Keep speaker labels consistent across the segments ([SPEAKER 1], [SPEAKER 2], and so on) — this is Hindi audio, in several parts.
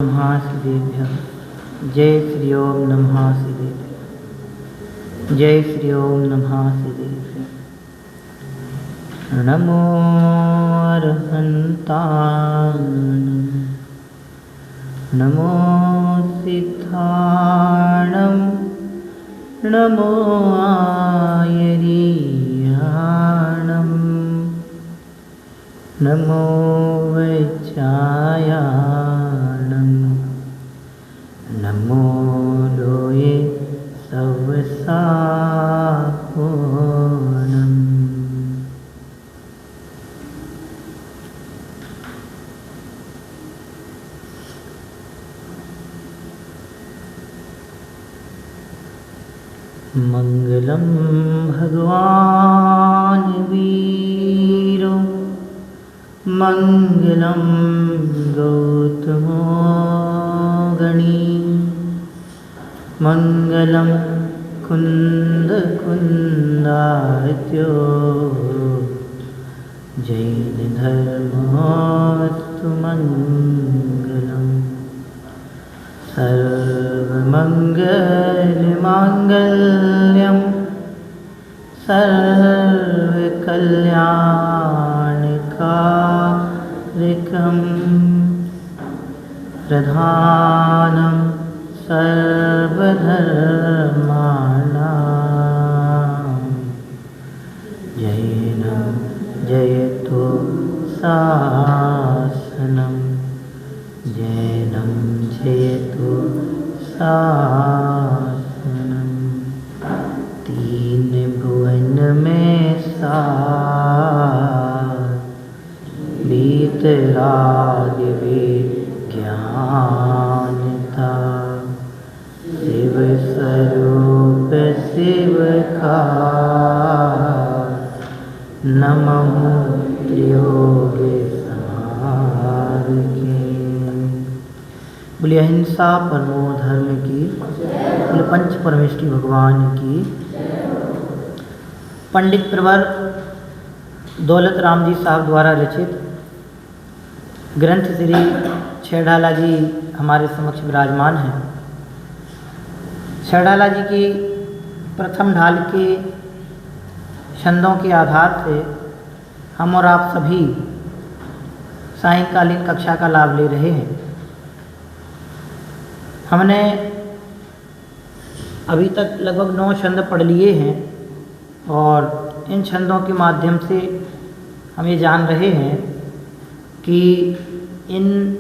[SPEAKER 1] नमः श्रीदेभ्यः। जय श्री ओम नमः श्रीदेभ्यः। जय श्री ओम नमः श्रीदेभ्यः। नमो अरहन्ताणं नमो सिद्धाणं नमो आयर्याणं नमो वैचायाणं नमो लोये सवसाहोणम्। मंगलम भगवान वीरो मंगलम गौतमो गणी मंगलम कुंद कुंदार्त्यो जैन धर्मोस्तु मंगलम सर्वमंगलमांगल्यं सर्वकल्याणकारकं प्रधानं सर्वधर्माणां जैनं जयतु शासनं जैनं जयतु शासनं। तीन भुवन में सार वीतराग विज्ञानता शिव स्वरूप शिव का नमः त्रियोग समार्गे। बोलिए अहिंसा परमो धर्म की, बोले पंच परमेष्टि भगवान की। पंडित प्रवर दौलत राम जी साहब द्वारा रचित ग्रंथ श्री छेड़ाला जी हमारे समक्ष विराजमान हैं। छेड़ाला जी की प्रथम ढाल के छंदों के आधार से हम और आप सभी सायंकालीन कक्षा का लाभ ले रहे हैं। हमने अभी तक लगभग 9 छंद पढ़ लिए हैं और इन छंदों के माध्यम से हम ये जान रहे हैं कि इन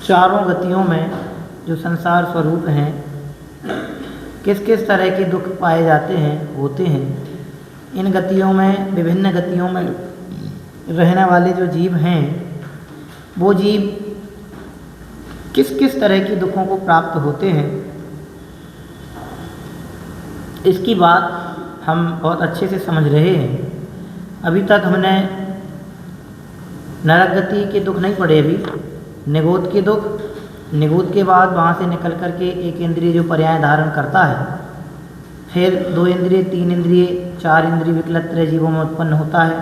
[SPEAKER 1] चारों गतियों में जो संसार स्वरूप हैं किस किस तरह के दुख पाए जाते हैं होते हैं। इन गतियों में विभिन्न गतियों में रहने वाले जो जीव हैं वो जीव किस किस तरह के दुखों को प्राप्त होते हैं, इसकी बात हम बहुत अच्छे से समझ रहे हैं। अभी तक हमने नरक गति के दुख नहीं पढ़े, अभी निगोद के दुख, निगोद के बाद वहाँ से निकल कर के एक इंद्रिय जो पर्याय धारण करता है, फिर 2 इंद्रिय, 3 इंद्रिय, 4 इंद्रिय विकलत्र जीवों में उत्पन्न होता है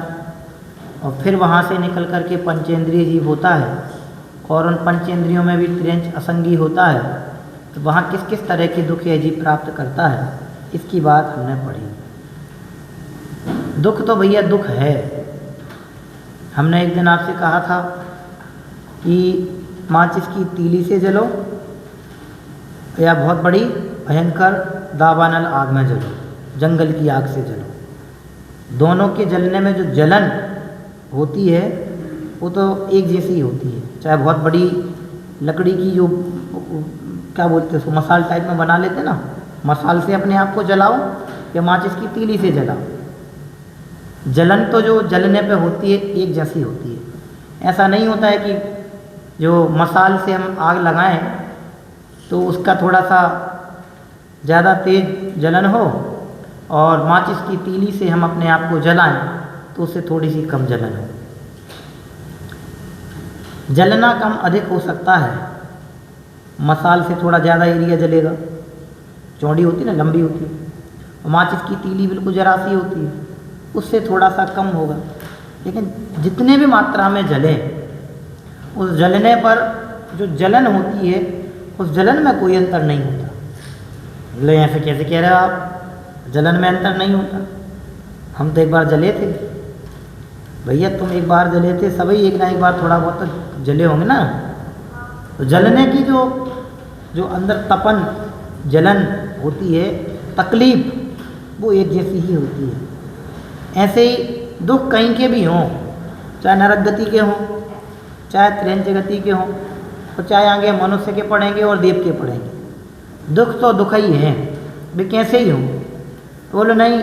[SPEAKER 1] और फिर वहाँ से निकल कर के पंचेंद्रिय जीव होता है और उन पंचेंद्रियों में भी त्रियंच असंगी होता है। तो वहाँ किस किस तरह के दुख यह जीव प्राप्त करता है, इसकी बात हमने पढ़ी। दुख तो भैया दुख है। हमने एक दिन आपसे कहा था कि माचिस की तीली से जलो या बहुत बड़ी भयंकर दावानल आग में जलो, जंगल की आग से जलो। दोनों के जलने में जो जलन होती है वो तो एक जैसी होती है। चाहे बहुत बड़ी लकड़ी की जो क्या बोलते हैं उसको मसाल टाइप में बना लेते ना, मसाल से अपने आप को जलाओ या माचिस की तीली से जलाओ, जलन तो जो जलने पे होती है एक जैसी होती है। ऐसा नहीं होता है कि जो मसाल से हम आग लगाएं तो उसका थोड़ा सा ज़्यादा तेज जलन हो और माचिस की तीली से हम अपने आप को जलाएं तो उससे थोड़ी सी कम जलन हो। जलना कम अधिक हो सकता है, मसाल से थोड़ा ज़्यादा एरिया जलेगा, चौड़ी होती है ना, लंबी होती है, और माचिस की तीली बिल्कुल जरा सी होती है, उससे थोड़ा सा कम होगा। लेकिन जितने भी मात्रा में जले, उस जलने पर जो जलन होती है उस जलन में कोई अंतर नहीं होता। बोले ऐसे कैसे कह रहे हो आप, जलन में अंतर नहीं होता? हम तो एक बार जले थे। भैया तुम एक बार जले थे, सभी एक ना एक बार थोड़ा बहुत तो जले होंगे ना। तो जलने की जो अंदर तपन जलन होती है, तकलीफ, वो एक जैसी ही होती है। ऐसे ही दुख कहीं के भी हों, चाहे नरक गति के हों, चाहे त्रियंच गति के हों, और चाहे आगे मनुष्य के पढ़ेंगे और देव के पढ़ेंगे, दुख तो दुख ही हैं, वे कैसे ही हों। तो बोलो नहीं,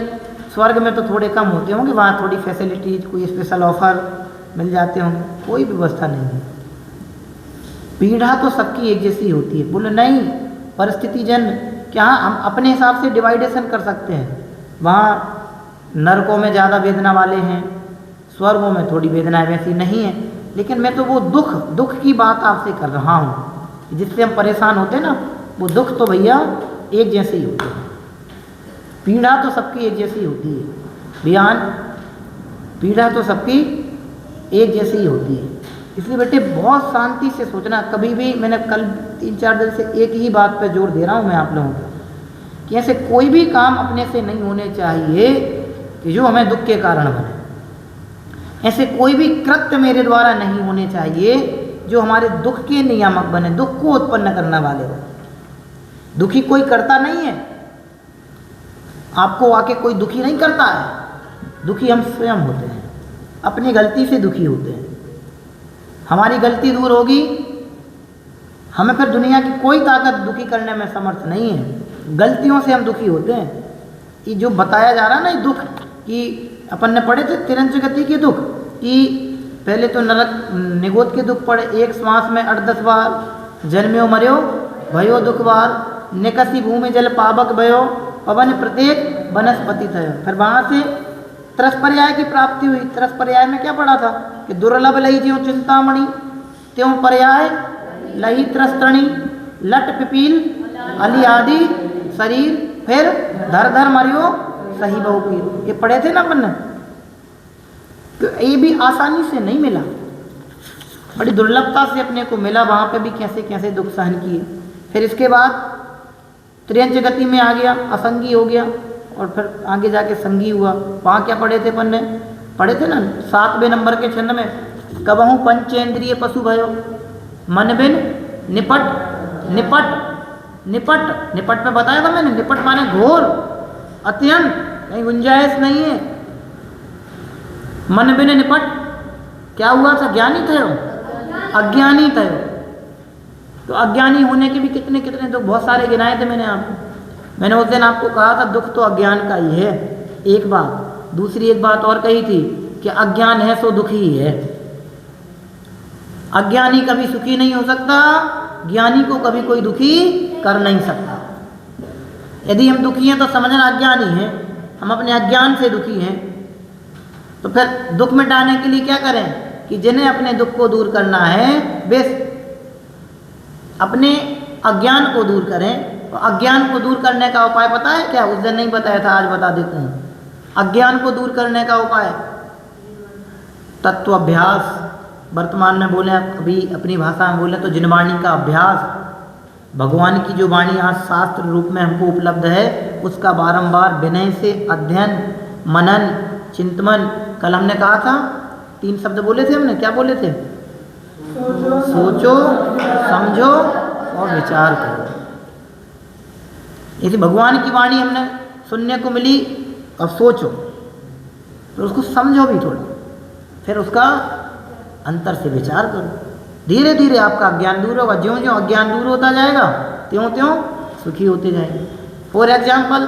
[SPEAKER 1] स्वर्ग में तो थोड़े कम होते होंगे, वहाँ थोड़ी फैसिलिटीज, कोई स्पेशल ऑफर मिल जाते होंगे, कोई व्यवस्था नहीं है। पीड़ा तो सबकी एक जैसी होती है। बोले नहीं, परिस्थिति जन, क्या हम अपने हिसाब से डिवाइडेशन कर सकते हैं? वहाँ नरकों में ज़्यादा वेदना वाले हैं, स्वर्गों में थोड़ी वेदना वैसी नहीं है। लेकिन मैं तो वो दुख की बात आपसे कर रहा हूँ, जिससे हम परेशान होते हैं ना, वो दुख तो भैया एक जैसे ही होते हैं। पीड़ा तो सबकी एक जैसी होती है बयान, पीड़ा तो सबकी एक जैसी ही होती है। इसलिए बेटे बहुत शांति से सोचना। कभी भी, मैंने कल 3-4 दिन से एक ही बात पे जोर दे रहा हूँ मैं आप लोगों को, कि ऐसे कोई भी काम अपने से नहीं होने चाहिए कि जो हमें दुख के कारण बने। ऐसे कोई भी कृत्य मेरे द्वारा नहीं होने चाहिए जो हमारे दुख के नियामक बने, दुख को उत्पन्न करने वाले बने। दुखी कोई करता नहीं है, आपको आके कोई दुखी नहीं करता है। दुखी हम स्वयं होते हैं, अपनी गलती से दुखी होते हैं। हमारी गलती दूर होगी, हमें फिर दुनिया की कोई ताकत दुखी करने में समर्थ नहीं है। गलतियों से हम दुखी होते हैं। ये जो बताया जा रहा है ना, ये दुख कि अपन ने पढ़े थे तिरंच गति के दुख, कि पहले तो नरक निगोद के दुख पढ़े, एक श्वास में 8-10 बार जन्म्यो मर्यो भयो दुख बार, निकसी भूमि जल पावक भयो, पवन प्रत्येक वनस्पति थयो। फिर वहाँ से त्रस पर्याय की प्राप्ति हुई। त्रस पर्याय में क्या पढ़ा था कि दुर्लभ लई ज्यों चिंतामणि, त्यों पर्याय लही त्रस्तणी, लट पिपील अली आदि शरीर, फिर धर धर मरियो सही बहु पीर। ये पढ़े थे ना अपन ने। तो ये भी आसानी से नहीं मिला, बड़ी दुर्लभता से अपने को मिला। वहाँ पे भी कैसे कैसे दुख सहन किए। फिर इसके बाद त्रियंच गति में आ गया, असंगी हो गया, और फिर आगे जाके संगी हुआ। वहाँ क्या पढ़े थे अपन ने? पढ़े थे ना 7वें नंबर के छंद में, कबहू पंचेंद्रिय पशु भयो, मन बिन निपट निपट निपट। निपट में बताया था मैंने, निपट माने घोर, अत्यंत, कहीं गुंजाइश नहीं है। मन बिन निपट क्या हुआ था? ज्ञानी थे, अज्ञानी थे। तो अज्ञानी होने के भी कितने कितने दुख, बहुत सारे गिनाए थे मैंने आपको। मैंने उस दिन आपको कहा था दुख तो अज्ञान का ही है, एक बात। दूसरी एक बात और कही थी कि अज्ञान है सो दुखी ही है। अज्ञानी कभी सुखी नहीं हो सकता, ज्ञानी को कभी कोई दुखी कर नहीं सकता। यदि हम दुखी हैं तो समझना अज्ञानी हैं, हम अपने अज्ञान से दुखी हैं। तो फिर दुख मिटाने के लिए क्या करें कि जिन्हें अपने दुख को दूर करना है वे अपने अज्ञान को दूर करें। तो अज्ञान को दूर करने का उपाय पता है क्या? उस दिन नहीं बताया था, आज बता देते हैं। अज्ञान को दूर करने का उपाय तत्व अभ्यास। वर्तमान में बोले, अभी अपनी भाषा में बोले तो जिनवाणी का अभ्यास। भगवान की जो वाणी आज शास्त्र रूप में हमको उपलब्ध है, उसका बारंबार विनय से अध्ययन, मनन, चिंतन। कल हमने कहा था 3 शब्द बोले थे हमने, क्या बोले थे? सोचो, समझो और विचार करो। यदि भगवान की वाणी हमने सुनने को मिली, अब सोचो, तो उसको समझो भी थोड़ा, फिर उसका अंतर से विचार करो। धीरे धीरे आपका अज्ञान दूर होगा। ज्यों ज्यों अज्ञान दूर होता जाएगा त्यों त्यों सुखी होते जाएंगे। फॉर एग्जाम्पल,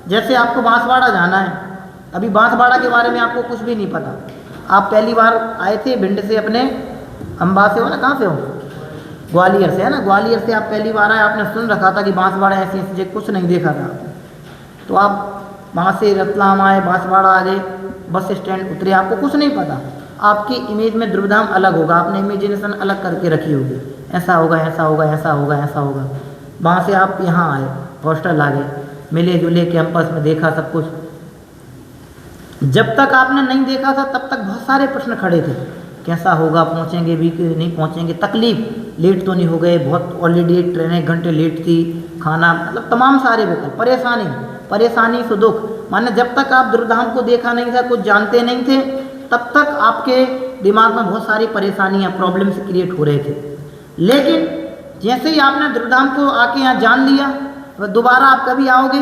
[SPEAKER 1] जैसे आपको बांसवाड़ा जाना है, अभी बांसवाड़ा के बारे में आपको कुछ भी नहीं पता। आप पहली बार आए थे भिंड से, अपने अम्बा से हो ना, कहाँ से हो? ग्वालियर से है ना। ग्वालियर से आप पहली बार आए, आपने सुन रखा था कि बांसवाड़ा ऐसी ऐसी जगह, कुछ नहीं देखा था। तो आप वहाँ से रतलाम आए, बांसवाड़ा आ गए, बस स्टैंड उतरे, आपको कुछ नहीं पता। आपकी इमेज में ध्रुवधाम अलग होगा, आपने इमेजिनेशन अलग करके रखी होगी, ऐसा होगा, ऐसा होगा, ऐसा होगा, ऐसा होगा। वहाँ से आप यहाँ आए, हॉस्टल आ गए, मिले जुले कैंपस में देखा सब कुछ। जब तक आपने नहीं देखा था तब तक बहुत सारे प्रश्न खड़े थे कैसा होगा, पहुँचेंगे भी कि नहीं पहुँचेंगे, तकलीफ, लेट तो नहीं हो गए, बहुत ऑलरेडी ट्रेन 1 घंटे लेट थी, खाना, मतलब तमाम सारे विकल्प, परेशानी से दुख। माने जब तक आप दुर्धाम को देखा नहीं था, कुछ जानते नहीं थे, तब तक आपके दिमाग में बहुत सारी परेशानियाँ, प्रॉब्लम्स क्रिएट हो रहे थे। लेकिन जैसे ही आपने दुर्धाम को आके यहाँ जान लिया, तो दोबारा आप कभी आओगे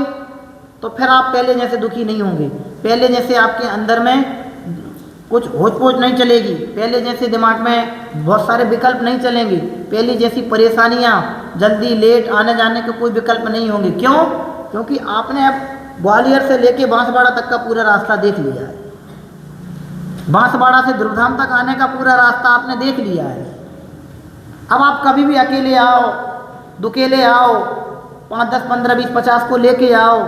[SPEAKER 1] तो फिर आप पहले जैसे दुखी नहीं होंगे, पहले जैसे आपके अंदर में कुछ होच पोच नहीं चलेगी, पहले जैसे दिमाग में बहुत सारे विकल्प नहीं चलेंगे, पहले जैसी परेशानियाँ, जल्दी लेट आने जाने के कोई विकल्प नहीं होंगे। क्यों? क्योंकि आपने अब ग्वालियर से लेके बांसवाड़ा तक का पूरा रास्ता देख लिया है, बांसवाड़ा से दुर्धाम तक आने का पूरा रास्ता आपने देख लिया है। अब आप कभी भी अकेले आओ, दुकेले आओ, 5, 10, 15, 20, 50 को लेके आओ,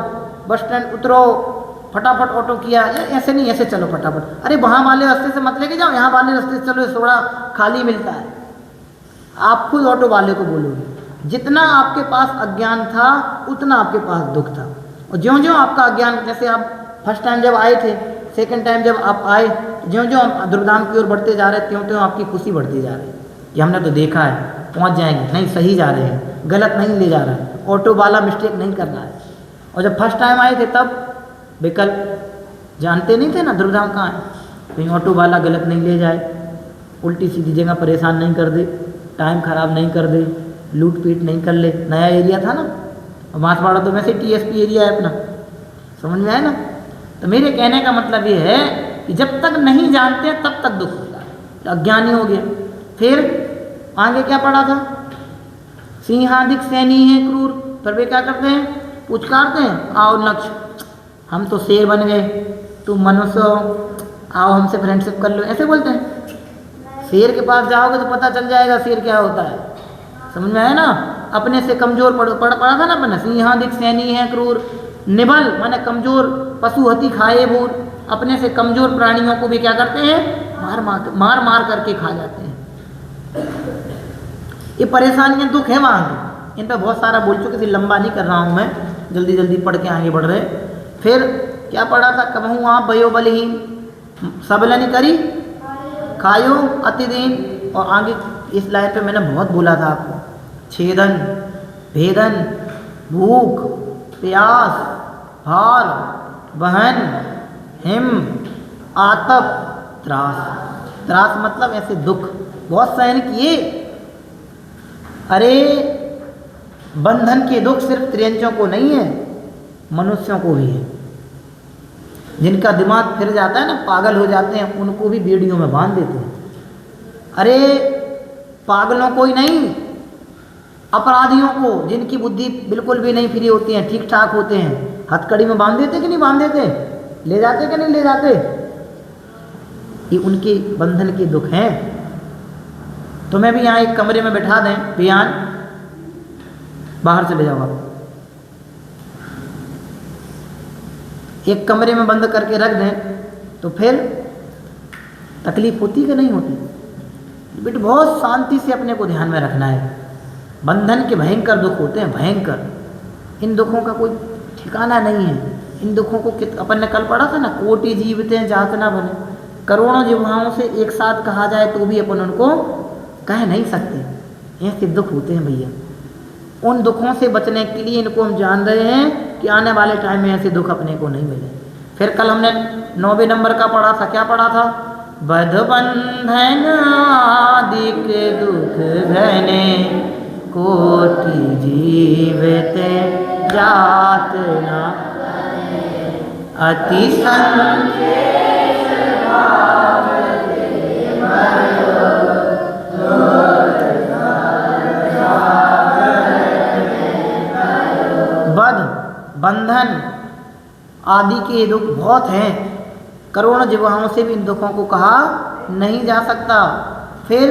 [SPEAKER 1] बस स्टैंड उतरो, फटाफट ऑटो किया, ऐसे नहीं, ऐसे चलो फटाफट, अरे वहाँ वाले रास्ते से मत लेके जाओ, यहाँ वाले रास्ते से चलो, थोड़ा खाली मिलता है। आप खुद ऑटो वाले को बोलोगे, जितना आपके पास अज्ञान था उतना आपके पास दुख था। और ज्यों-ज्यों आपका अज्ञान, जैसे आप फर्स्ट टाइम जब आए थे, सेकंड टाइम जब आप आए, ज्यों-ज्यों आप दुर्धाम की ओर बढ़ते जा रहे, त्यों-त्यों आपकी खुशी बढ़ती जा रही है कि हमने तो देखा है, पहुंच जाएंगे, नहीं सही जा रहे हैं, गलत नहीं ले जा रहा है, ऑटो वाला मिस्टेक नहीं कर रहा है। और जब फर्स्ट टाइम आए थे तब विकल्प जानते नहीं थे ना, दुर्धाम कहाँ है, कहीं ऑटो वाला गलत नहीं ले जाए, उल्टी सीधी जगह परेशान नहीं कर दे, टाइम ख़राब नहीं कर दे, लूट पीट नहीं कर ले। नया एरिया था ना, और बांसवाड़ा तो वैसे TSP एरिया है अपना, समझ में आया ना। तो मेरे कहने का मतलब ये है कि जब तक नहीं जानते तब तक दुख होता है, तो अज्ञानी हो गया। फिर आगे क्या पढ़ा था, सिंहादिक सैनी है क्रूर, पर वे क्या करते हैं, पुचकारते हैं, आओ नक्श, हम तो शेर बन गए, तुम मनुष्य हो, आओ हमसे फ्रेंडशिप कर लो, ऐसे बोलते हैं। शेर के पास जाओगे तो पता चल जाएगा शेर क्या होता है, समझ में आया ना। अपने से कमजोर पढ़ा था ना अपने, सिंहादिक सैनी है क्रूर, निबल माने कमजोर, पशु हति खाए भूर, अपने से कमजोर प्राणियों को भी क्या करते हैं, मार मार करके खा जाते हैं। ये परेशानियां, दुख है वहाँ के, इन पर बहुत सारा बोल चुके थे, लंबा नहीं कर रहा हूँ मैं, जल्दी जल्दी पढ़ के आगे बढ़ रहे। फिर क्या पढ़ा था, कहूँ आप भयो बलहीन, सबलन करी खायो अतिदीन। और आगे इस लाइन पे मैंने बहुत बोला था आपको, छेदन, भेदन, भूख, प्यास, भार, बहन, हिम, आतप, त्रास। त्रास मतलब ऐसे दुख बहुत सहन किए। अरे बंधन के दुख सिर्फ त्रियंचों को नहीं है, मनुष्यों को भी है। जिनका दिमाग फिर जाता है ना, पागल हो जाते हैं, उनको भी बेड़ियों में बांध देते हैं। अरे पागलों को ही नहीं, अपराधियों को, जिनकी बुद्धि बिल्कुल भी नहीं फ्री होती है, ठीक ठाक होते हैं, हथकड़ी में बांध देते कि नहीं बांध देते, ले जाते कि नहीं ले जाते, ये उनके बंधन के दुख हैं। तो मैं भी यहाँ एक कमरे में बैठा दें, बियान बाहर चले जाओ आप, एक कमरे में बंद करके रख दें, तो फिर तकलीफ होती कि नहीं होती। बेटा बहुत शांति से अपने को ध्यान में रखना है। बंधन के भयंकर दुख होते हैं, भयंकर। इन दुखों का कोई ठिकाना नहीं है। इन दुखों को अपन ने कल पढ़ा था ना, कोटि जीवित हैं जात ना बने। करोड़ों जिह्वाओं से एक साथ कहा जाए तो भी अपन उनको कह नहीं सकते। ऐसे दुख होते हैं भैया। उन दुखों से बचने के लिए इनको हम जान रहे हैं कि आने वाले टाइम में ऐसे दुख अपने को नहीं मिले। फिर कल हमने 9वें नंबर का पढ़ा था, क्या पढ़ा था, बध बंधन आदिक दुख घने, कोटि जीवित जात ना अति संकेत भाव बध बंधन आदि के दुख बहुत हैं। करोड़ों जिह्वाओं से भी इन दुखों को कहा नहीं जा सकता। फिर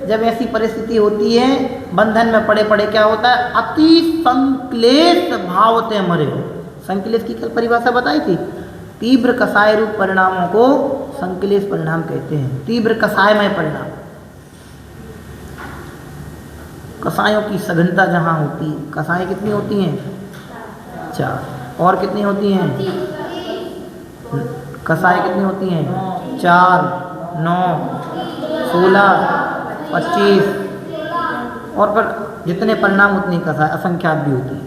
[SPEAKER 1] जब ऐसी परिस्थिति होती है, बंधन में पड़े पड़े क्या होता है, अति संक्लेश भावते मरे हो। संक्लेश की कल परिभाषा बताई थी, तीव्र कसाय रूप परिणामों को संक्लेश परिणाम कहते हैं। तीव्र कसायमय परिणाम, कसायों की सघनता जहाँ होती है। कसाएं कितनी होती हैं, 4। और कितनी होती हैं, कसाएं कितनी होती हैं, 4, 9, 16, 25 और पर जितने परिणाम उतनी कसाय असंख्यात भी होती है,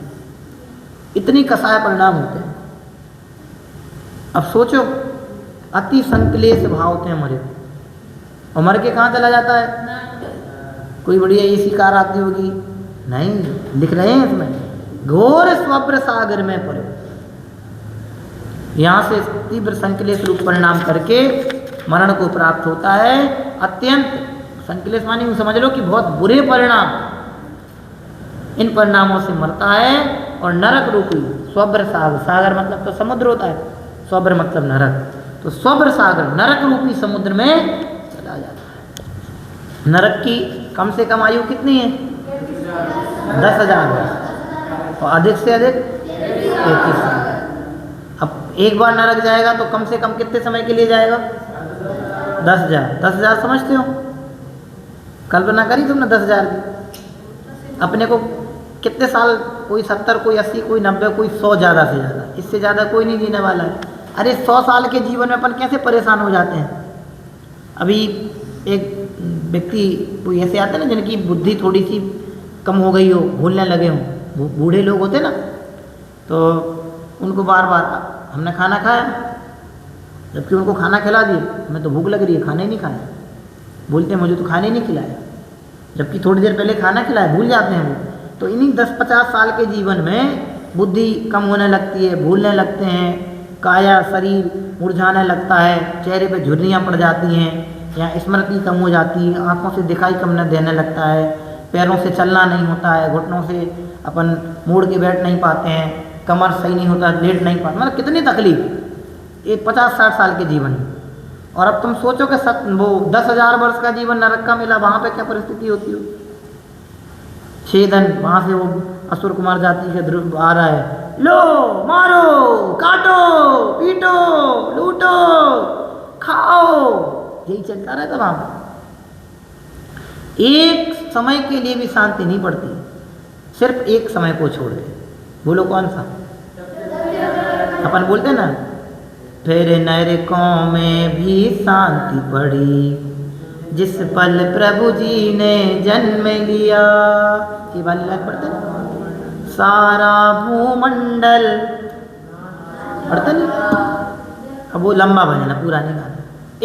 [SPEAKER 1] इतनी कसाय परिणाम होते हैं। अब सोचो, अति संकलेश भाव होते हैं मरे, और मर के कहाँ चला जाता है? कोई बढ़िया एसी कार आती होगी? नहीं, लिख रहे हैं इसमें घोर स्वप्र सागर में पड़े। यहाँ से तीव्र संकलेश रूप परिणाम करके मरण को प्राप्त होता है। अत्यंत संकलेश मानी समझ लो कि बहुत बुरे परिणाम, इन परिणामों से मरता है और नरक रूपी स्वब्र सागर, सागर मतलब तो समुद्र होता है, स्वब्र मतलब नरक, तो स्वब्र सागर नरक रूपी समुद्र में चला जाता है। नरक की कम से कम आयु कितनी है? 10,000 वर्ष, और अधिक से अधिक 33 साल। अब एक बार नरक जाएगा तो कम से कम कितने समय के लिए जाएगा? 10,000। 10,000 समझते हो? कल्पना करी तुमने 10,000 की? अपने को कितने साल, कोई 70, कोई 80, कोई 90, कोई 100, ज़्यादा से ज़्यादा, इससे ज़्यादा कोई नहीं जीने वाला है। अरे 100 साल के जीवन में अपन कैसे परेशान हो जाते हैं। अभी एक व्यक्ति कोई ऐसे आते हैं ना जिनकी बुद्धि थोड़ी सी कम हो गई हो, भूलने लगे हों, बूढ़े लोग होते ना, तो उनको बार बार हमने खाना खाया, जबकि उनको खाना खिला दिए, हमें तो भूख लग रही है, खाना ही नहीं खाया, बोलते हैं मुझे तो खाने नहीं खिलाया, जबकि थोड़ी देर पहले खाना खिलाया, भूल जाते हैं वो। तो इन्हीं 10-50 साल के जीवन में बुद्धि कम होने लगती है, भूलने लगते हैं, काया शरीर मुरझाने लगता है, चेहरे पे झुर्रियाँ पड़ जाती हैं, या स्मृति कम हो जाती है, आँखों से दिखाई कम न देने लगता है, पैरों से चलना नहीं होता है, घुटनों से अपन मुड़ के बैठ नहीं पाते हैं, कमर सही नहीं होता, लेट नहीं पाते, मतलब कितनी तकलीफ एक 50-60 साल के जीवन में। और अब तुम सोचो कि वो 10,000 वर्ष का जीवन नरक का मिला, वहाँ पे क्या परिस्थिति होती हो? छेदन, वहाँ से वो असुर कुमार जाति के ध्रुव आ रहा है, लो मारो, काटो, पीटो, लूटो, खाओ, यही चलता रहता वहाँ पर। एक समय के लिए भी शांति नहीं पड़ती, सिर्फ एक समय को छोड़ के। बोलो कौन सा? अपन बोलते ना, फिर नरकों में भी शांति पड़ी, जिस पल प्रभु जी ने जन्म लिया। ये वाली लाइन पढ़ते ना, सारा भूमंडल, पढ़ते नहीं? अब वो लंबा भजन है, पूरा नहीं गाना,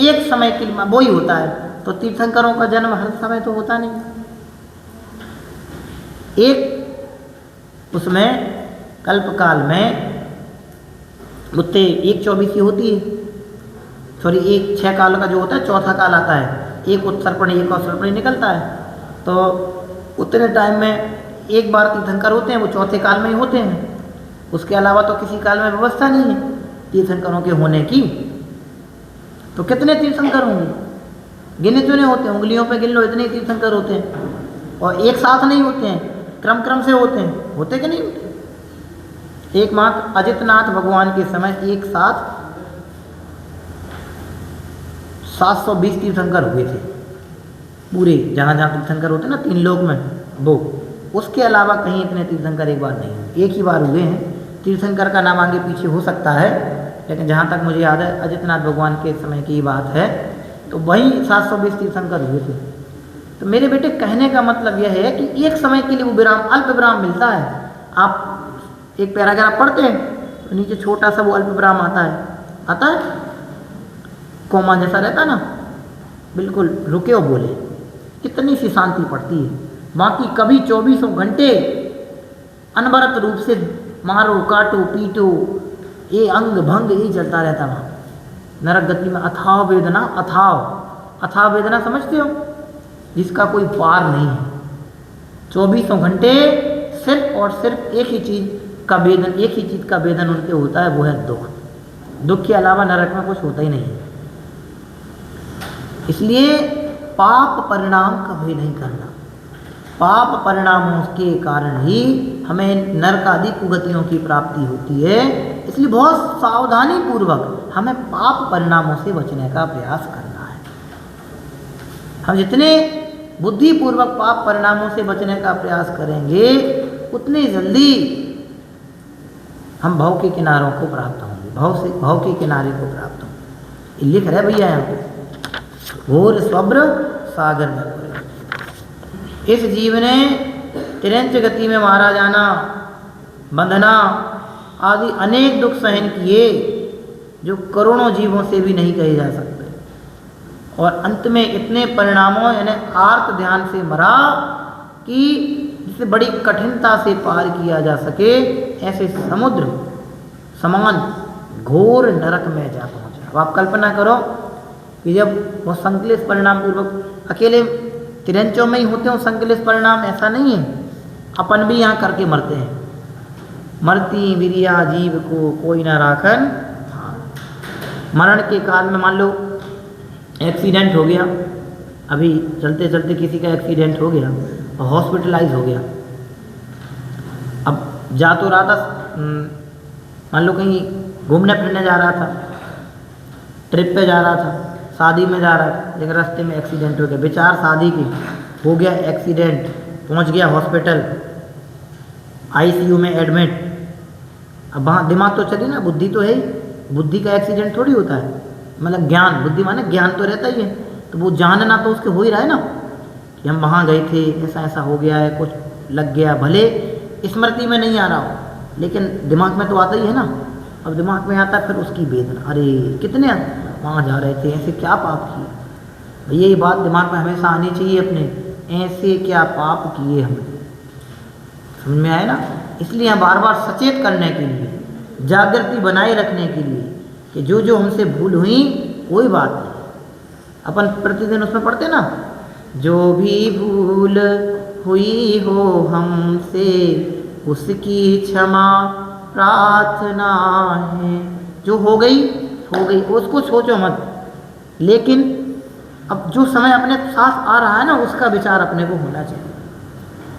[SPEAKER 1] एक समय के लिए वो ही होता है। तो तीर्थंकरों का जन्म हर समय तो होता नहीं, एक उसमें कल्पकाल में मुत्ते 1/24 होती है, सॉरी 1 6 काल का जो होता है, चौथा काल आता है, एक उत्सर्पणी एक अवसर्पणी निकलता है, तो उतने टाइम में एक बार तीर्थंकर होते हैं, वो चौथे काल में ही होते हैं, उसके अलावा तो किसी काल में व्यवस्था नहीं है तीर्थंकरों के होने की। तो कितने तीर्थंकर होंगे? गिने चुने होते हैं, उंगलियों पे गिन लो, इतने तीर्थंकर होते हैं, और एक साथ नहीं होते हैं, क्रम क्रम से होते हैं, होते कि नहीं होते? एकमात्र अजितनाथ भगवान के समय एक साथ 720 तीर्थंकर हुए थे पूरे, जहाँ जहाँ तीर्थंकर होते हैं ना 3 लोक में, वो उसके अलावा कहीं इतने तीर्थंकर एक बार नहीं हुए, एक ही बार हुए हैं। तीर्थंकर का नाम आगे पीछे हो सकता है, लेकिन जहाँ तक मुझे याद है अजितनाथ भगवान के समय की बात है, तो वही 720 तीर्थंकर हुए थे। तो मेरे बेटे कहने का मतलब यह है कि एक समय के लिए वो विराम, अल्प विराम मिलता है। आप एक पैराग्राफ पढ़ते हैं तो नीचे छोटा सा वो अल्प विराम आता है, कोमा जैसा रहता ना, बिल्कुल रुके और बोले, कितनी सी शांति पड़ती है। बाकी कभी 24 घंटे अनवरत रूप से मारो, काटो, पीटो, ये अंग भंग यही चलता रहता वहाँ नरक गति में। अथाव वेदना, अथाव वेदना समझते हो, जिसका कोई पार नहीं है। 24 घंटे सिर्फ और सिर्फ एक ही चीज़ का वेदन, एक ही चीज़ का वेदन उनके होता है, वो है दुख। दुख के अलावा नरक में कुछ होता ही नहीं है। इसलिए पाप परिणाम कभी नहीं करना। पाप परिणामों के कारण ही हमें नरक आदि कुगतियों की प्राप्ति होती है। इसलिए बहुत सावधानी पूर्वक हमें पाप परिणामों से बचने का प्रयास करना है। हम जितने बुद्धिपूर्वक पाप परिणामों से बचने का प्रयास करेंगे, उतनी जल्दी हम भव के किनारों को प्राप्त होंगे, भव के किनारे को प्राप्त होंगे। ये लिख रहे भैया यहाँ पे, घोर स्वब्र सागर में पड़े। इस जीव ने तिरंच गति में मारा जाना, बंधना आदि अनेक दुख सहन किए जो करोड़ों जीवों से भी नहीं कहे जा सकते, और अंत में इतने परिणामों यानी आर्त ध्यान से मरा कि जिसे बड़ी कठिनता से पार किया जा सके, ऐसे समुद्र समान घोर नरक में जा पहुंचा। अब आप कल्पना करो कि जब वो संकलित परिणाम पूर्वक अकेले तिरंचों में ही होते हो संकलित परिणाम, ऐसा नहीं है, अपन भी यहाँ करके मरते हैं। मरती विरिया जीव को कोई ना राखन, मरण के काल में मान लो एक्सीडेंट हो गया, अभी चलते चलते किसी का एक्सीडेंट हो गया और हॉस्पिटलाइज हो गया। अब जा तो रहा था, मान लो कहीं घूमने फिरने जा रहा था, ट्रिप पे जा रहा था, शादी में जा रहा था, लेकिन रास्ते में एक्सीडेंट हो गया। बेचार शादी की हो गया एक्सीडेंट, पहुंच गया हॉस्पिटल, आईसीयू में एडमिट। अब वहाँ दिमाग तो चली ना, बुद्धि तो है ही, बुद्धि का एक्सीडेंट थोड़ी होता है, मतलब ज्ञान, बुद्धि माने ज्ञान तो रहता ही है, तो वो जानना तो उसके हो ही रहा है ना कि हम वहाँ गए थे, ऐसा ऐसा हो गया है, कुछ लग गया, भले स्मृति में नहीं आ रहा हो लेकिन दिमाग में तो आता ही है ना। अब दिमाग में आता फिर उसकी वेदना, अरे कितने वहाँ जा रहे थे, ऐसे क्या पाप किए। यही बात दिमाग में हमेशा आनी चाहिए अपने, ऐसे क्या पाप किए हमने, समझ में आए ना। इसलिए बार बार सचेत करने के लिए, जागृति बनाए रखने के लिए कि जो जो हमसे भूल हुई कोई बात नहीं। अपन प्रतिदिन उसमें पढ़ते ना, जो भी भूल हुई हो हमसे उसकी क्षमा प्रार्थना है। जो हो गई उसको सोचो मत, लेकिन अब जो समय अपने साथ आ रहा है ना उसका विचार अपने को होना चाहिए।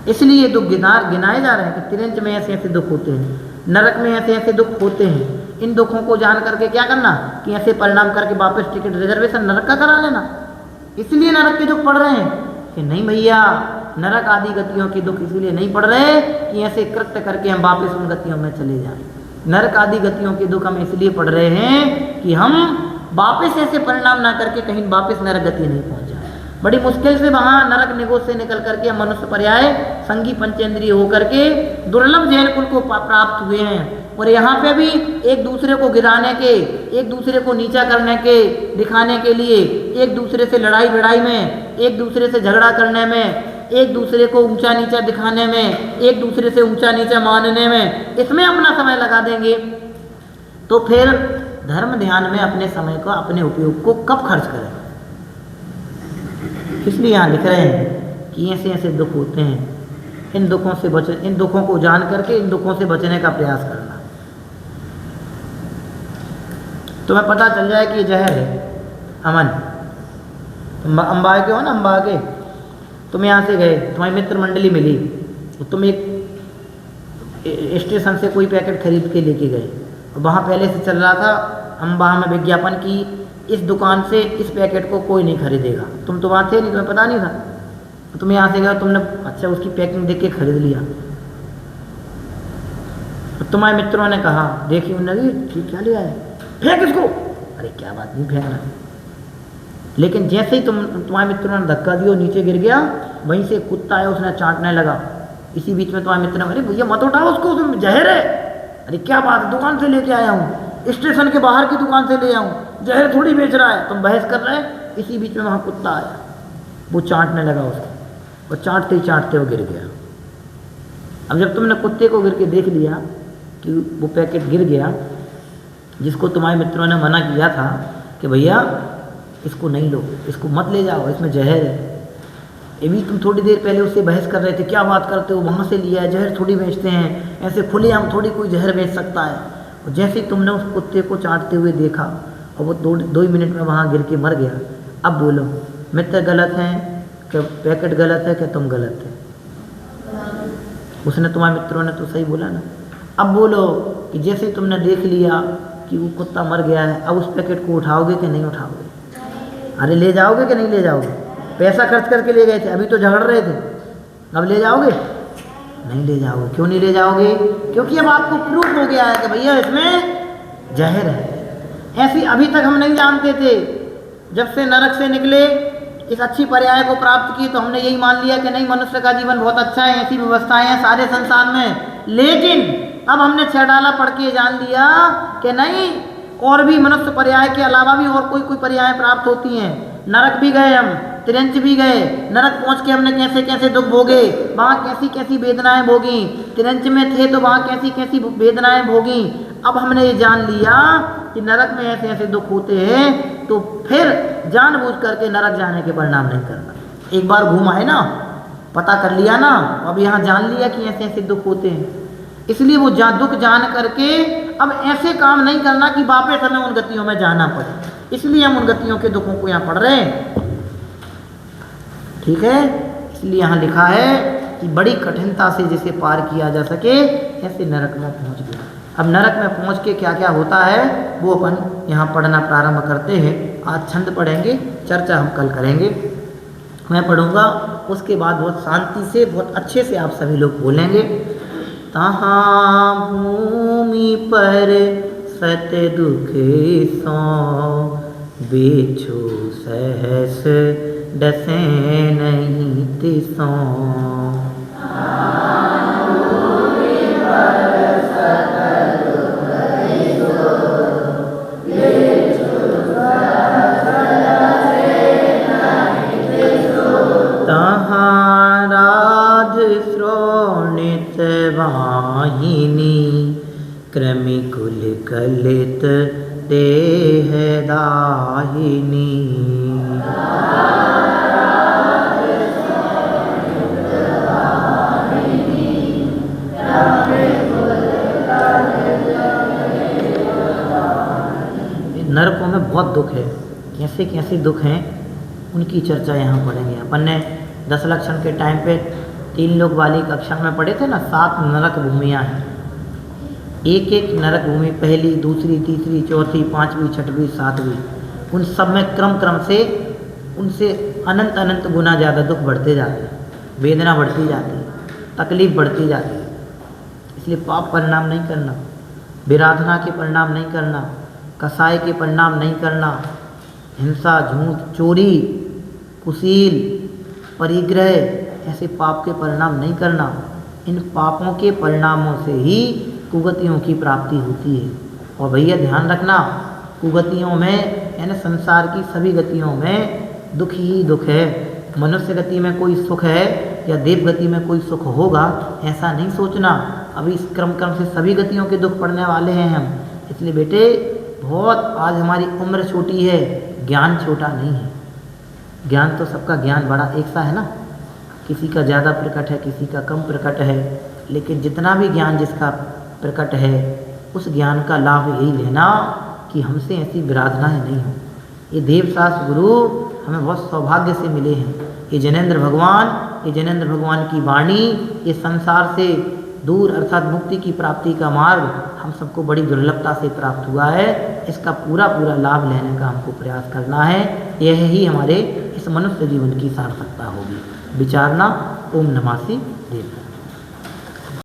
[SPEAKER 1] इसलिए दुख गिनाए जा रहे हैं कि तिरंच में ऐसे ऐसे दुख होते हैं, नरक में ऐसे ऐसे दुख होते हैं। इन दुखों को जान करके क्या करना कि ऐसे परिणाम करके वापस टिकट रिजर्वेशन नरक का करा लेना। इसलिए नरक के दुख पढ़ रहे हैं कि नहीं भैया, नरक आदि गतियों के दुख इसलिए नहीं पढ़ रहे कि ऐसे कृत्य करके हम वापस उन गतियों में चले जाएं। नरक आदि गतियों के दुख हम इसलिए पढ़ रहे हैं कि हम वापस ऐसे परिणाम ना करके कहीं वापस नरक गति नहीं पहुंच जाए। बड़ी मुश्किल से वहाँ नरक निगोद से निकल करके हम मनुष्य पर्याय संगी पंचेंद्रिय होकर के दुर्लभ जैन कुल को प्राप्त हुए हैं। और यहाँ पे भी एक दूसरे को गिराने के, एक दूसरे को नीचा करने के, दिखाने के लिए, एक दूसरे से लड़ाई भिड़ाई में, एक दूसरे से झगड़ा करने में, एक दूसरे को ऊंचा नीचा दिखाने में, एक दूसरे से ऊंचा नीचा मानने में, इसमें अपना समय लगा देंगे तो फिर धर्म ध्यान में अपने समय को, अपने उपयोग को कब खर्च करें। इसलिए यहाँ लिख रहे हैं कि ऐसे ऐसे दुख होते हैं, इन दुखों से बच, इन दुखों को जान करके इन दुखों से बचने का प्रयास करना। तुम्हें पता चल जाए कि जहर है अमन, अम्बा के हो ना, अम्बा के तुम यहाँ से गए, तुम्हारी मित्र मंडली मिली, तो तुम एक स्टेशन से कोई पैकेट खरीद के लेके गए, वहाँ पहले से चल रहा था अम्बा में विज्ञापन की इस दुकान से इस पैकेट को कोई नहीं खरीदेगा। तुम तो वहाँ थे नहीं, तुम्हें पता नहीं था, तो तुम यहाँ से गए, तुमने अच्छा उसकी पैकिंग देख के खरीद लिया। तो तुम्हारे मित्रों ने कहा, देखिए उन्होंने ठीक क्या लिया है, फेंक इसको। अरे क्या बात नहीं फेंकना, लेकिन जैसे ही तुम्हारे मित्रों ने धक्का दिया, नीचे गिर गया, वहीं से कुत्ता आया, उसने चाटने लगा। इसी बीच में तुम्हारे मित्र ने, अरे भैया मत उठाओ उसको, तुम जहर है। अरे क्या बात है, दुकान से लेके आया हूँ, स्टेशन के बाहर की दुकान से ले आया हूँ, जहर थोड़ी बेच रहा है, तुम बहस कर रहे हैं। इसी बीच में वहाँ कुत्ता आया, वो चाटने लगा उसको, और चाटते ही चाटते वो गिर गया। अब जब तुमने कुत्ते को गिर के देख लिया कि वो पैकेट गिर गया, जिसको तुम्हारे मित्रों ने मना किया था कि भैया इसको नहीं लो, इसको मत ले जाओ, इसमें जहर है, ये भी तुम थोड़ी देर पहले उससे बहस कर रहे थे, क्या बात करते हो, वहाँ से लिया है, जहर थोड़ी बेचते हैं, ऐसे खुलेआम थोड़ी कोई जहर बेच सकता है। और जैसे ही तुमने उस कुत्ते को चाटते हुए देखा और वो दो ही मिनट में वहाँ गिर के मर गया, अब बोलो मित्र गलत हैं क्या, पैकेट गलत है क्या, तुम गलत है? उसने, तुम्हारे मित्रों ने तो सही बोला ना। अब बोलो कि जैसे ही तुमने देख लिया कि वो कुत्ता मर गया है, अब उस पैकेट को उठाओगे कि नहीं उठाओगे? अरे ले जाओगे कि नहीं ले जाओगे? पैसा खर्च करके ले गए थे, अभी तो झगड़ रहे थे, अब ले जाओगे? नहीं ले जाओगे। क्यों नहीं ले जाओगे? क्योंकि अब आपको प्रूफ हो गया है कि भैया इसमें जहर है। ऐसी अभी तक हम नहीं जानते थे, जब से नरक से निकले इस अच्छी पर्याय को प्राप्त किए तो हमने यही मान लिया कि नहीं मनुष्य का जीवन बहुत अच्छा है, ऐसी व्यवस्थाएं हैं सारे संसार में। लेकिन अब हमने छेड़ाला पढ़ के जान लिया कि नहीं, और भी मनुष्य पर्याय के अलावा भी और कोई पर्याय प्राप्त होती हैं। नरक भी गए हम, तिरंज भी गए, नरक पहुंच के हमने कैसे कैसे दुख भोगे, वहाँ कैसी कैसी वेदनाएं भोगी, तिरंज में थे तो वहाँ कैसी कैसी वेदनाएं भोगी। अब हमने ये जान लिया कि नरक में ऐसे ऐसे दुख होते हैं, तो फिर जानबूझ करके नरक जाने के परिणाम नहीं करना। एक बार घूमा है ना, पता कर लिया ना, अब यहाँ जान लिया कि ऐसे ऐसे दुख होते हैं, इसलिए वो दुख जान करके अब ऐसे काम नहीं करना कि वापस हमें उन गतियों में जाना पड़े। इसलिए हम उन गतियों के दुखों को यहाँ पढ़ रहे हैं, ठीक है। इसलिए यहाँ लिखा है कि बड़ी कठिनता से जिसे पार किया जा सके, ऐसे नरक में पहुँच गया। अब नरक में पहुँच के क्या क्या होता है वो अपन यहाँ पढ़ना प्रारंभ करते हैं। आज छंद पढ़ेंगे, चर्चा हम कल करेंगे। मैं पढ़ूँगा, उसके बाद बहुत शांति से बहुत अच्छे से आप सभी लोग बोलेंगे। तहाँ भूमि पर सत दुख सो, बिछु सहस डसे नहीं तिसो। तहाँ राध श्रोणित वाहिनी, कृमि कुल कलित देह दाहिनी। नरकों में बहुत दुख है, कैसे कैसे दुख हैं उनकी चर्चा यहाँ पढ़ेंगे। अपन ने 10 लक्षण के टाइम पे 3 लोग वाली कक्षा में पढ़े थे ना, 7 नरक भूमियाँ हैं। एक एक नरक भूमि, पहली, दूसरी, तीसरी, चौथी, 5वीं, 6वीं, 7वीं, उन सब में क्रम क्रम से उनसे अनंत अनंत गुना ज़्यादा दुख बढ़ते जाते हैं, वेदना बढ़ती जाती है, तकलीफ बढ़ती जाती है। इसलिए पाप परिणाम नहीं करना, विराधना के परिणाम नहीं करना, कसाय के परिणाम नहीं करना, हिंसा, झूठ, चोरी, कुशील, परिग्रह, ऐसे पाप के परिणाम नहीं करना। इन पापों के परिणामों से ही कुगतियों की प्राप्ति होती है। और भैया ध्यान रखना, कुगतियों में यानी संसार की सभी गतियों में दुख ही दुख है। मनुष्य गति में कोई सुख है या देव गति में कोई सुख होगा, ऐसा नहीं सोचना। अभी इस क्रम से सभी गतियों के दुख पड़ने वाले हैं हम। इसलिए बेटे बहुत, आज हमारी उम्र छोटी है, ज्ञान छोटा नहीं है। ज्ञान तो सबका ज्ञान बड़ा एक सा है ना, किसी का ज़्यादा प्रकट है, किसी का कम प्रकट है, लेकिन जितना भी ज्ञान जिसका प्रकट है उस ज्ञान का लाभ यही लेना कि हमसे ऐसी विराधनाएं नहीं हो। ये देवशास्त्र गुरु हमें बहुत सौभाग्य से मिले हैं। ये जैनेंद्र भगवान की वाणी, ये संसार से दूर अर्थात मुक्ति की प्राप्ति का मार्ग हम सबको बड़ी दुर्लभता से प्राप्त हुआ है। इसका पूरा लाभ लेने का हमको प्रयास करना है। यह ही हमारे इस मनुष्य जीवन की सार्थकता होगी। विचारना। ओम नमः शिवाय।